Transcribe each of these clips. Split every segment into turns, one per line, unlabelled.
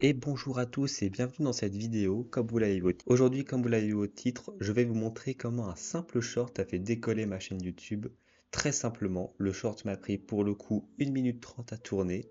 Et bonjour à tous et bienvenue dans cette vidéo. Aujourd'hui, comme vous l'avez vu au titre, je vais vous montrer comment un simple short a fait décoller ma chaîne YouTube. Très simplement, le short m'a pris pour le coup 1 minute 30 à tourner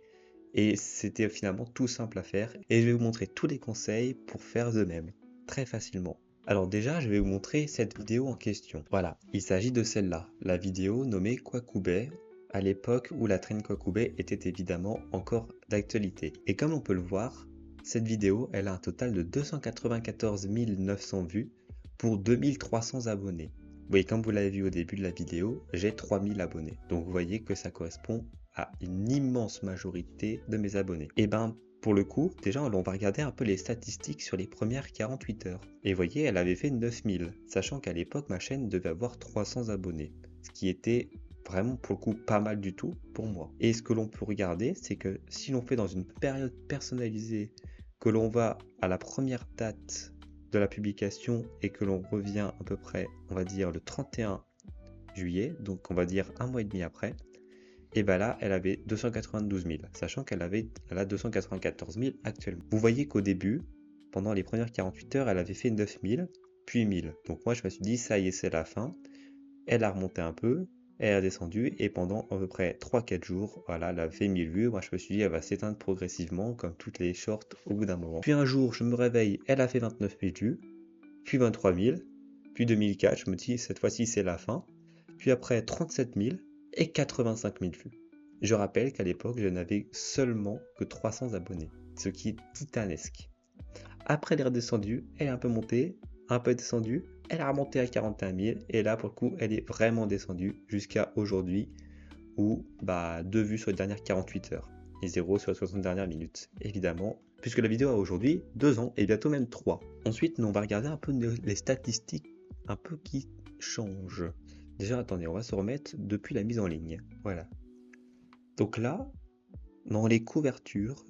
et c'était finalement tout simple à faire. Et je vais vous montrer tous les conseils pour faire de même, très facilement. Alors déjà, je vais vous montrer cette vidéo en question. Voilà, il s'agit de celle-là, la vidéo nommée Kwakubei, à l'époque où la traîne Kwakubei était évidemment encore d'actualité. Et comme on peut le voir, cette vidéo, elle a un total de 294 900 vues pour 2300 abonnés. Oui, comme vous l'avez vu au début de la vidéo, j'ai 3000 abonnés. Donc vous voyez que ça correspond à une immense majorité de mes abonnés. Et ben, pour le coup, déjà, on va regarder un peu les statistiques sur les premières 48 heures. Et vous voyez, elle avait fait 9000, sachant qu'à l'époque, ma chaîne devait avoir 300 abonnés, ce qui était vraiment pour le coup pas mal du tout pour moi. Et ce que l'on peut regarder, c'est que si l'on fait dans une période personnalisée, que l'on va à la première date de la publication et que l'on revient à peu près, on va dire le 31 juillet, donc on va dire un mois et demi après, et bien là, elle avait 292 000, sachant qu'elle a 294 000 actuellement. Vous voyez qu'au début, pendant les premières 48 heures, elle avait fait 9 000, puis 1000. Donc moi, je me suis dit, ça y est, c'est la fin. Elle a remonté un peu, elle a descendu, et pendant à peu près 3-4 jours, voilà, elle a fait 1000 vues. Moi, je me suis dit, elle va s'éteindre progressivement, comme toutes les shorts, au bout d'un moment. Puis un jour, je me réveille, elle a fait 29 000 vues, puis 23 000, puis 2004, je me dis, cette fois-ci, c'est la fin. Puis après, 37 000 et 85 000 vues. Je rappelle qu'à l'époque, je n'avais seulement que 300 abonnés, ce qui est titanesque. Après, elle est redescendue, elle est un peu montée, un peu descendue, elle a remonté à 41 000, et là, pour le coup, elle est vraiment descendue jusqu'à aujourd'hui, où, 2 vues sur les dernières 48 heures, et 0 sur les 60 dernières minutes, évidemment, puisque la vidéo a aujourd'hui 2 ans, et bientôt même 3. Ensuite, on va regarder un peu les statistiques, un peu qui changent. Déjà, attendez, on va se remettre depuis la mise en ligne, voilà. Donc là, dans les couvertures,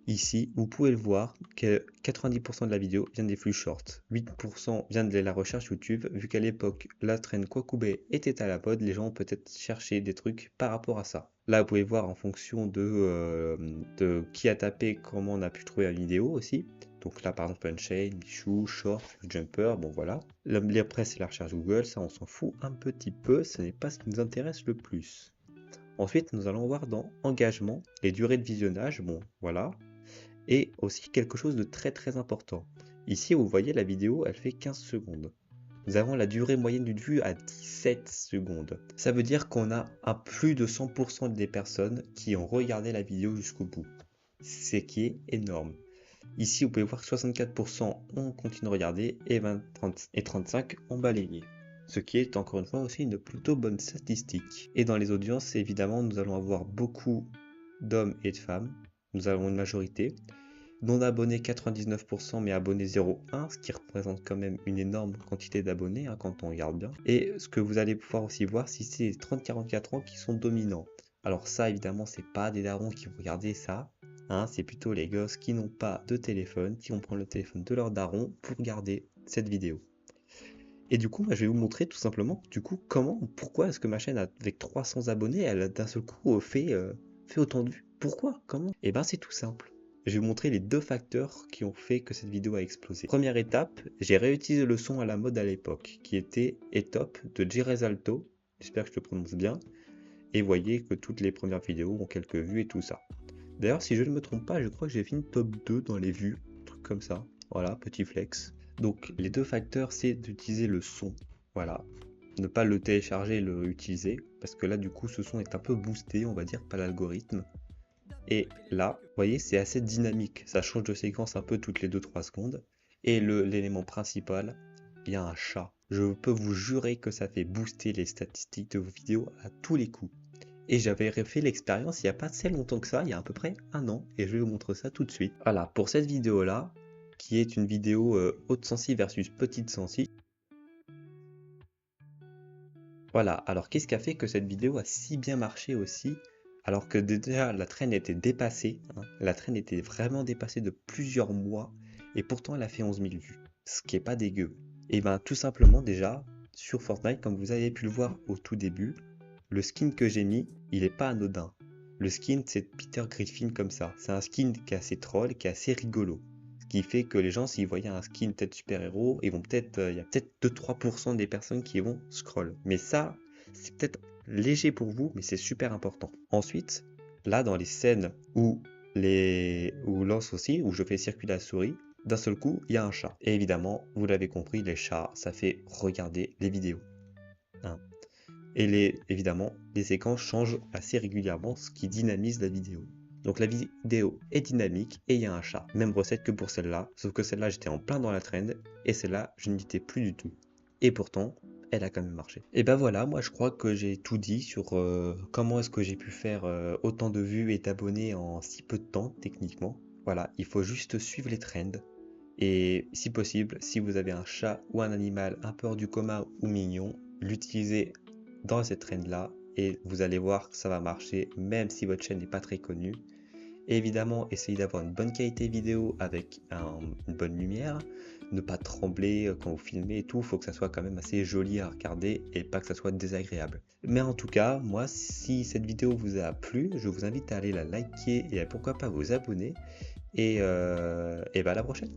ici, vous pouvez le voir que 90% de la vidéo vient des flux shorts, 8% vient de la recherche YouTube, vu qu'à l'époque, la traîne Kwakubei était à la mode, les gens ont peut-être cherché des trucs par rapport à ça. Là, vous pouvez voir en fonction de qui a tapé, comment on a pu trouver la vidéo aussi. Donc là, par exemple, Unchained, Michou, Short, Jumper, bon voilà. Après, c'est la recherche Google, ça on s'en fout un petit peu, ce n'est pas ce qui nous intéresse le plus. Ensuite, nous allons voir dans engagement, les durées de visionnage, bon voilà, et aussi quelque chose de très très important. Ici, vous voyez la vidéo, elle fait 15 secondes. Nous avons la durée moyenne d'une vue à 17 secondes. Ça veut dire qu'on a à plus de 100% des personnes qui ont regardé la vidéo jusqu'au bout. Ce qui est énorme. Ici, vous pouvez voir que 64% ont continué de regarder et 35% ont balayé. Ce qui est encore une fois aussi une plutôt bonne statistique. Et dans les audiences, évidemment, nous allons avoir beaucoup d'hommes et de femmes. Nous avons une majorité. Non abonnés 99%, mais abonnés 0,1, ce qui représente quand même une énorme quantité d'abonnés quand on regarde bien. Et ce que vous allez pouvoir aussi voir, si c'est les 30-44 ans qui sont dominants. Alors ça, évidemment, c'est pas des darons qui vont regarder ça. C'est plutôt les gosses qui n'ont pas de téléphone, qui vont prendre le téléphone de leur daron pour regarder cette vidéo. Et du coup, je vais vous montrer tout simplement, pourquoi est-ce que ma chaîne avec 300 abonnés, elle a d'un seul coup fait autant de vues. Pourquoi? Comment? Et ben c'est tout simple. Je vais vous montrer les 2 facteurs qui ont fait que cette vidéo a explosé. Première étape, j'ai réutilisé le son à la mode à l'époque, qui était Etop de Jerez Alto, j'espère que je le prononce bien, et vous voyez que toutes les premières vidéos ont quelques vues et tout ça. D'ailleurs, si je ne me trompe pas, je crois que j'ai fini top 2 dans les vues, un truc comme ça. Voilà, petit flex. Donc, les 2 facteurs, c'est d'utiliser le son. Voilà. Ne pas le télécharger et le utiliser, parce que là, du coup, ce son est un peu boosté, on va dire, par l'algorithme. Et là, vous voyez, c'est assez dynamique. Ça change de séquence un peu toutes les 2-3 secondes. Et l'élément principal, il y a un chat. Je peux vous jurer que ça fait booster les statistiques de vos vidéos à tous les coups. Et j'avais fait l'expérience il n'y a pas si longtemps que ça, il y a à peu près 1 an, et je vais vous montrer ça tout de suite. Voilà, pour cette vidéo-là, qui est une vidéo haute sensi versus petite sensi. Voilà, alors qu'est-ce qui a fait que cette vidéo a si bien marché aussi, alors que déjà la traîne était dépassée, la traîne était vraiment dépassée de plusieurs mois, et pourtant elle a fait 11 000 vues, ce qui est pas dégueu. Et ben tout simplement déjà, sur Fortnite, comme vous avez pu le voir au tout début, le skin que j'ai mis, il est pas anodin. le skin c'est Peter Griffin comme ça. C'est un skin qui est assez troll, qui est assez rigolo. Ce qui fait que les gens, s'ils voyaient un skin peut-être super-héros, ils vont peut-être, il y a peut-être 2-3% des personnes qui vont scroll. Mais ça, c'est peut-être léger pour vous, mais c'est super important. Ensuite, là, dans les scènes où lance aussi, où je fais circuler la souris, d'un seul coup, il y a un chat. Et évidemment, vous l'avez compris, les chats, ça fait regarder les vidéos. Hein. Et évidemment, les séquences changent assez régulièrement, ce qui dynamise la vidéo. Donc la vidéo est dynamique et il y a un chat. Même recette que pour celle-là, sauf que celle-là j'étais en plein dans la trend et celle-là je n'y étais plus du tout. Et pourtant, elle a quand même marché. Et ben voilà, moi je crois que j'ai tout dit sur comment est-ce que j'ai pu faire autant de vues et d'abonnés en si peu de temps techniquement. Voilà, il faut juste suivre les trends. Et si possible, si vous avez un chat ou un animal un peu hors du commun ou mignon, l'utilisez dans cette trend-là et vous allez voir que ça va marcher même si votre chaîne n'est pas très connue. Et évidemment, essayez d'avoir une bonne qualité vidéo avec une bonne lumière, ne pas trembler quand vous filmez et tout, il faut que ça soit quand même assez joli à regarder et pas que ça soit désagréable. Mais en tout cas, moi, si cette vidéo vous a plu, je vous invite à aller la liker et à pourquoi pas vous abonner et à la prochaine.